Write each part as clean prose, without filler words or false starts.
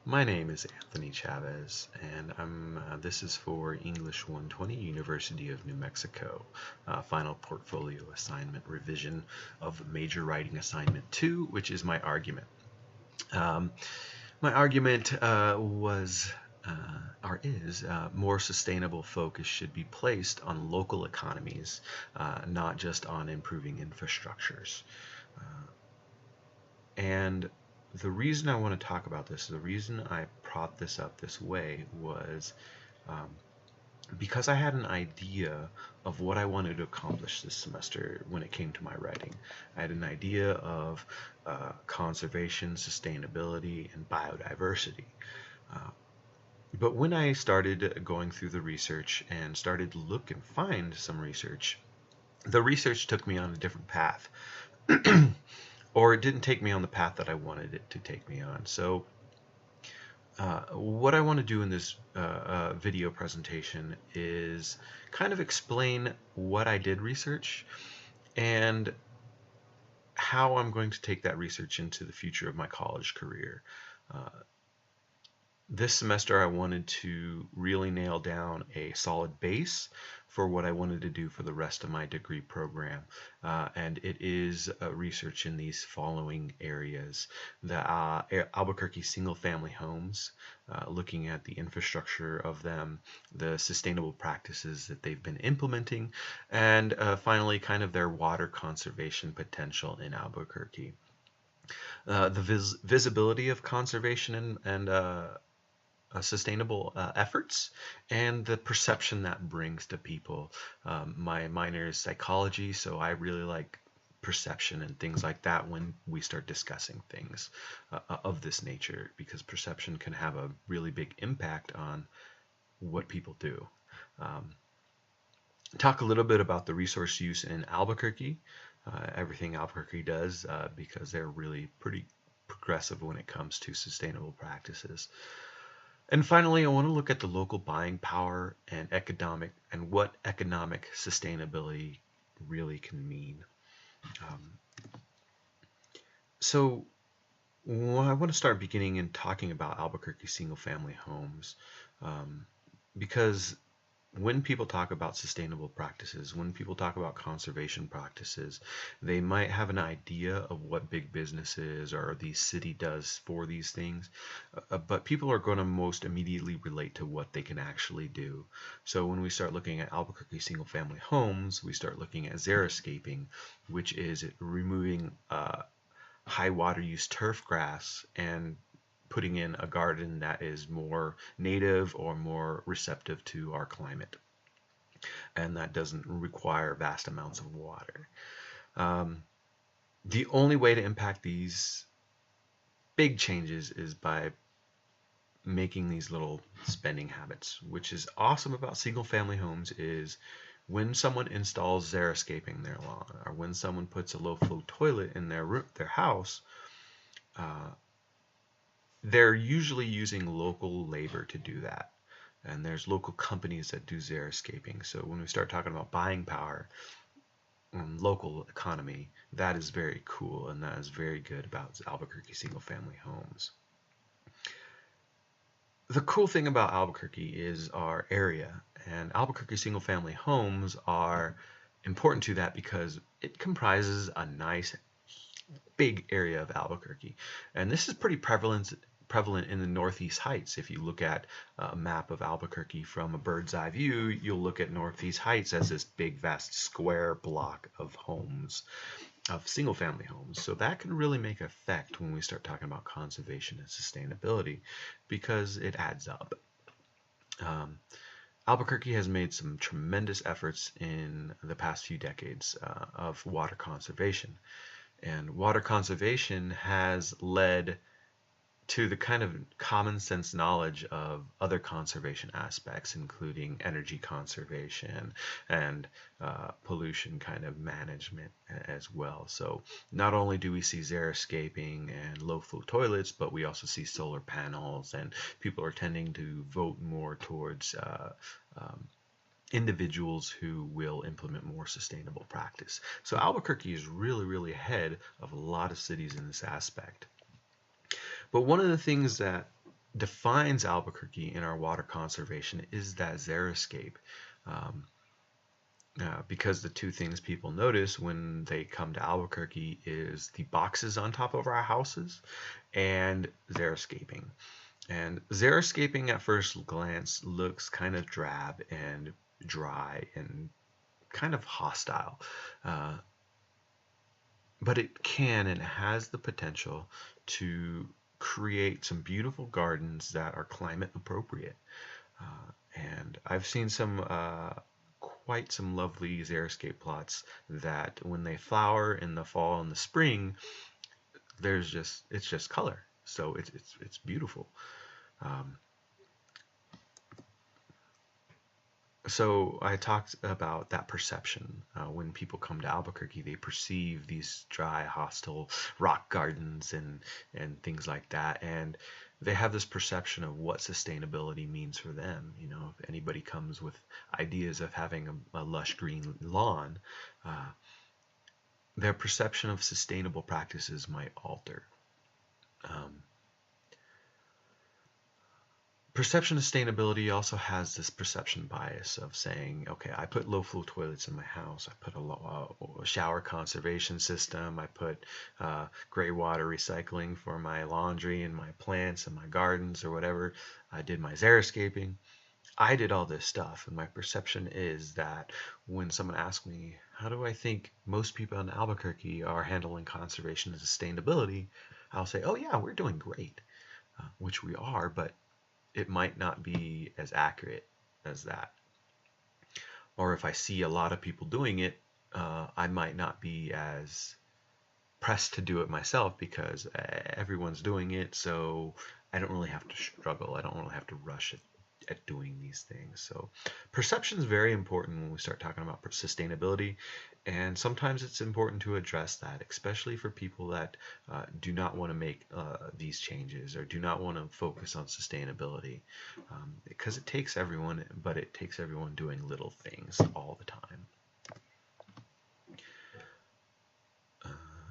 My name is Anthony Chavez, and this is for English 120, University of New Mexico, final portfolio assignment revision of major writing assignment 2, which is my argument. Um, my argument was or is more sustainable focus should be placed on local economies, not just on improving infrastructures. And the reason I want to talk about this, the reason I brought this up this way was um, because I had an idea of what I wanted to accomplish this semester when it came to my writing. I had an idea of conservation, sustainability, and biodiversity. Uh, but when I started going through the research and started to look and find some research, the research took me on a different path. Or it didn't take me on the path that I wanted it to take me on. So what I want to do in this video presentation is kind of explain what I did research and how I'm going to take that research into the future of my college career. Uh, this semester I wanted to really nail down a solid base for what I wanted to do for the rest of my degree program. And it is research in these following areas. The Albuquerque single-family homes, looking at the infrastructure of them, the sustainable practices that they've been implementing, and finally kind of their water conservation potential in Albuquerque. The visibility of conservation and sustainable efforts and the perception that brings to people. My minor is psychology, so I really like perception and things like that when we start discussing things of this nature, because perception can have a really big impact on what people do. Um, Talk a little bit about the resource use in Albuquerque, everything Albuquerque does, because they're really pretty progressive when it comes to sustainable practices. And finally, I want to look at the local buying power and what economic sustainability really can mean. Um, so I want to start beginning and talking about Albuquerque single-family homes, because when people talk about sustainable practices, when people talk about conservation practices, they might have an idea of what big business is or the city does for these things, but people are going to most immediately relate to what they can actually do. So when we start looking at Albuquerque single-family homes, we start looking at xeriscaping, which is removing high water use turf grass and putting in a garden that is more native or more receptive to our climate, and that doesn't require vast amounts of water. Um, the only way to impact these big changes is by making these little spending habits. Which is awesome about single family homes is when someone installs xeriscaping their lawn, or when someone puts a low flow toilet in their house, uh, they're usually using local labor to do that. And there's local companies that do xeriscaping. So when we start talking about buying power, local economy, that is very cool, and that is very good about Albuquerque single family homes. The cool thing about Albuquerque is our area, and Albuquerque single family homes are important to that because it comprises a nice big area of Albuquerque. And this is pretty prevalent in the Northeast Heights. If you look at a map of Albuquerque from a bird's eye view, you'll look at Northeast Heights as this big, vast square block of homes, of single family homes. So that can really make an effect when we start talking about conservation and sustainability, because it adds up. Albuquerque has made some tremendous efforts in the past few decades of water conservation. And water conservation has led to the kind of common sense knowledge of other conservation aspects, including energy conservation and pollution kind of management as well. So not only do we see xeriscaping and low flow toilets, but we also see solar panels, and people are tending to vote more towards individuals who will implement more sustainable practice. So Albuquerque is really, really ahead of a lot of cities in this aspect. But one of the things that defines Albuquerque in our water conservation is that xeriscape. Um, because the two things people notice when they come to Albuquerque is the boxes on top of our houses and xeriscaping. And xeriscaping at first glance looks kind of drab and dry and kind of hostile. Uh, but it can and has the potential to create some beautiful gardens that are climate appropriate. And I've seen quite some lovely xeriscape plots that when they flower in the fall and the spring, it's just color. So it's beautiful. Um, So I talked about that perception. When people come to Albuquerque, they perceive these dry, hostile rock gardens and things like that, and they have this perception of what sustainability means for them. You know, if anybody comes with ideas of having a lush green lawn, uh, their perception of sustainable practices might alter. Um, Perception of sustainability also has this perception bias of saying, okay, I put low flow toilets in my house, I put a shower conservation system, I put gray water recycling for my laundry and my plants and my gardens or whatever. I did my xeriscaping. I did all this stuff, and my perception is that when someone asks me, how do I think most people in Albuquerque are handling conservation and sustainability, I'll say, oh yeah, we're doing great, which we are, but it might not be as accurate as that. Or if I see a lot of people doing it, I might not be as pressed to do it myself because everyone's doing it, so I don't really have to struggle. I don't really have to rush at doing these things. So perception is very important when we start talking about sustainability, and sometimes it's important to address that, especially for people that do not want to make these changes or do not want to focus on sustainability, because it takes everyone, but it takes everyone doing little things all the time.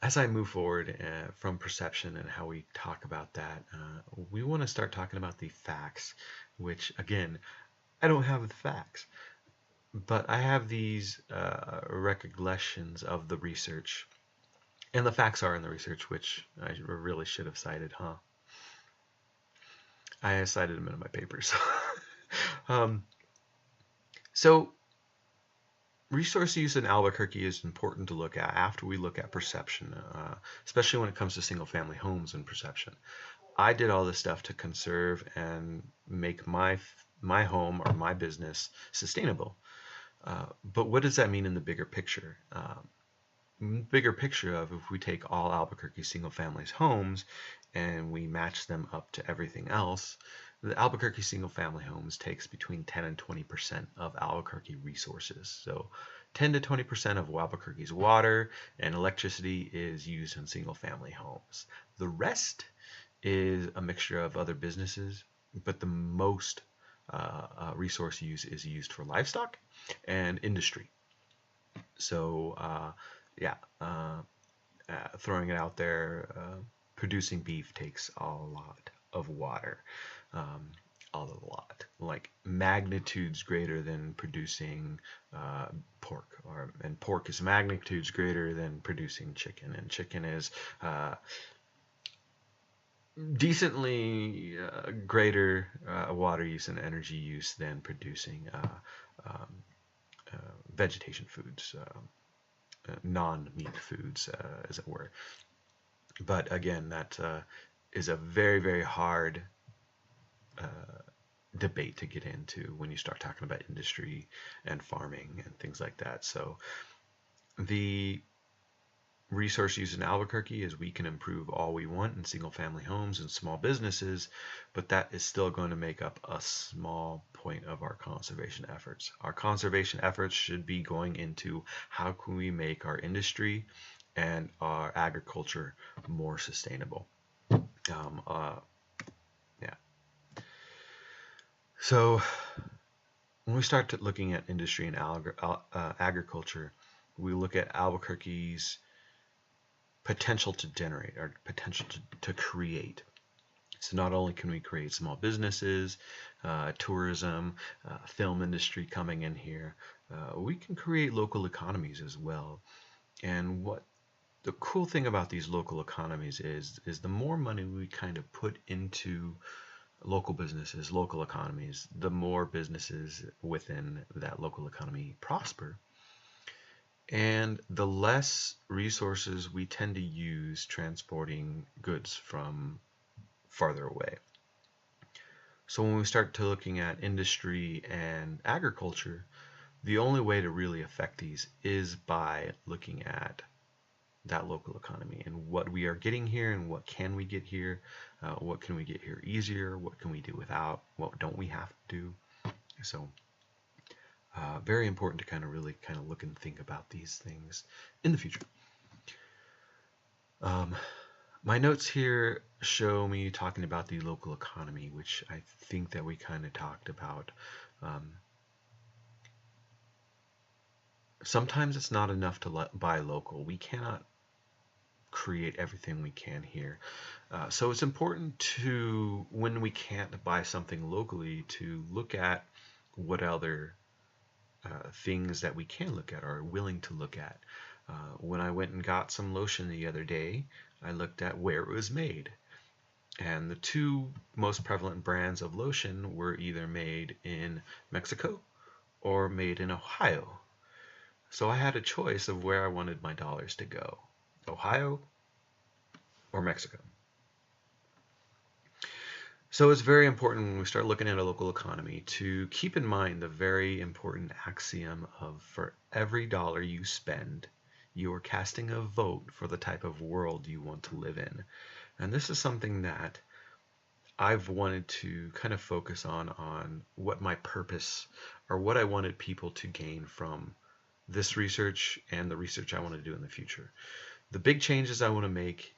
As I move forward from perception and how we talk about that, we want to start talking about the facts, which again, I don't have the facts, but I have these recollections of the research. And the facts are in the research, which I really should have cited, huh? I cited them in my papers. um, so resource use in Albuquerque is important to look at after we look at perception, especially when it comes to single-family homes and perception. I did all this stuff to conserve and make my home or my business sustainable. But what does that mean in the bigger picture? Bigger picture of if we take all Albuquerque single-family homes and we match them up to everything else, the Albuquerque single-family homes takes between 10 and 20% of Albuquerque resources. So 10 to 20% of Albuquerque's water and electricity is used in single-family homes. The rest is a mixture of other businesses, but the most resource use is used for livestock and industry. So yeah, throwing it out there, producing beef takes a lot of water. A lot, like magnitudes greater than producing pork, and pork is magnitudes greater than producing chicken, and chicken is decently greater water use and energy use than producing vegetation foods, non-meat foods, as it were. But again, that is a very, very hard debate to get into when you start talking about industry and farming and things like that. So the resource use in Albuquerque is we can improve all we want in single family homes and small businesses, but that is still going to make up a small point of our conservation efforts. Our conservation efforts should be going into how can we make our industry and our agriculture more sustainable. Yeah. So when we start looking at industry and agriculture, we look at Albuquerque's potential to generate or potential to create. So not only can we create small businesses, tourism, film industry coming in here, we can create local economies as well. And what the cool thing about these local economies is the more money we kind of put into local businesses, local economies, the more businesses within that local economy prosper. And the less resources we tend to use transporting goods from farther away. So when we start to looking at industry and agriculture, the only way to really affect these is by looking at that local economy and what we are getting here and what can we get here, what can we get here easier, what can we do without, what don't we have to do. So very important to kind of really kind of look and think about these things in the future. My notes here show me talking about the local economy, which I think that we kind of talked about. Sometimes it's not enough to buy local. We cannot create everything we can here. So it's important to, when we can't buy something locally, to look at what other things that we can look at or are willing to look at. When I went and got some lotion the other day, I looked at where it was made. And the two most prevalent brands of lotion were either made in Mexico or made in Ohio. So I had a choice of where I wanted my dollars to go, Ohio or Mexico. So it's very important when we start looking at a local economy to keep in mind the very important axiom of for every dollar you spend, you are casting a vote for the type of world you want to live in. And this is something that I've wanted to kind of focus on what my purpose or what I wanted people to gain from this research and the research I want to do in the future. The big changes I want to make,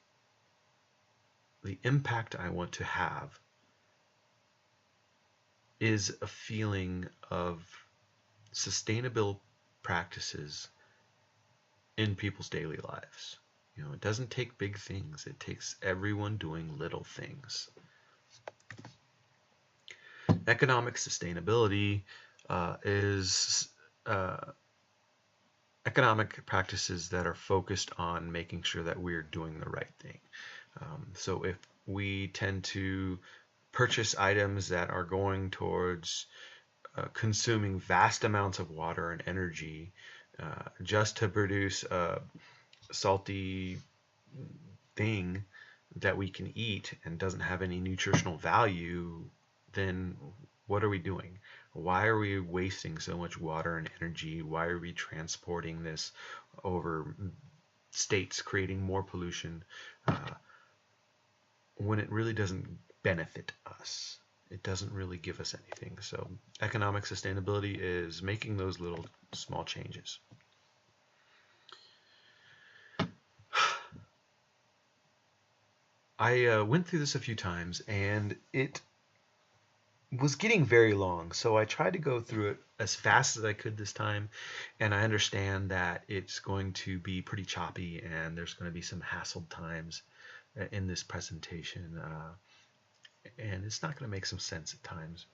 the impact I want to have, is a feeling of sustainable practices in people's daily lives. You know, it doesn't take big things. It takes everyone doing little things. Economic sustainability is economic practices that are focused on making sure that we're doing the right thing. So if we tend to purchase items that are going towards consuming vast amounts of water and energy just to produce a salty thing that we can eat and doesn't have any nutritional value, then what are we doing? Why are we wasting so much water and energy? Why are we transporting this over states, creating more pollution when it really doesn't benefit us? It doesn't really give us anything. So economic sustainability is making those little small changes. I went through this a few times and it was getting very long, so I tried to go through it as fast as I could this time, and I understand that it's going to be pretty choppy and there's going to be some hassled times in this presentation, and it's not going to make some sense at times.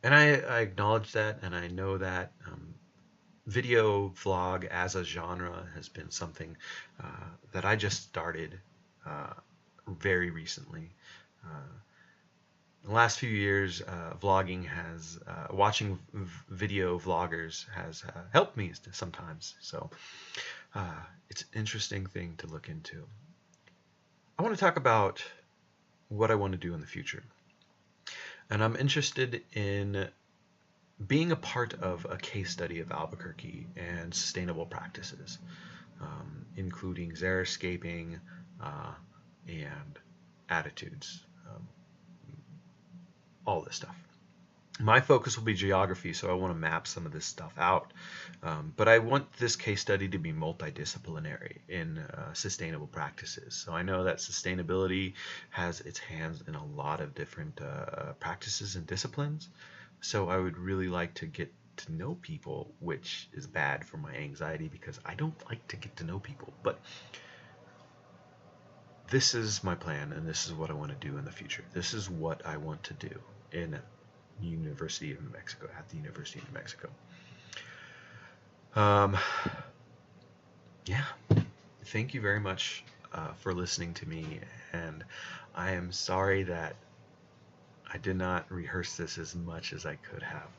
And I acknowledge that, and I know that video vlog as a genre has been something that I just started very recently. The last few years, vlogging has, watching video vloggers has helped me sometimes. So it's an interesting thing to look into. I want to talk about what I want to do in the future. And I'm interested in being a part of a case study of Albuquerque and sustainable practices, including xeriscaping and attitudes, all this stuff. My focus will be geography, so I want to map some of this stuff out. But I want this case study to be multidisciplinary in sustainable practices. So I know that sustainability has its hands in a lot of different practices and disciplines. So I would really like to get to know people, which is bad for my anxiety because I don't like to get to know people. But this is my plan, and this is what I want to do in the future. This is what I want to do in University of New Mexico, at the University of New Mexico. Yeah, thank you very much for listening to me, and I am sorry that I did not rehearse this as much as I could have.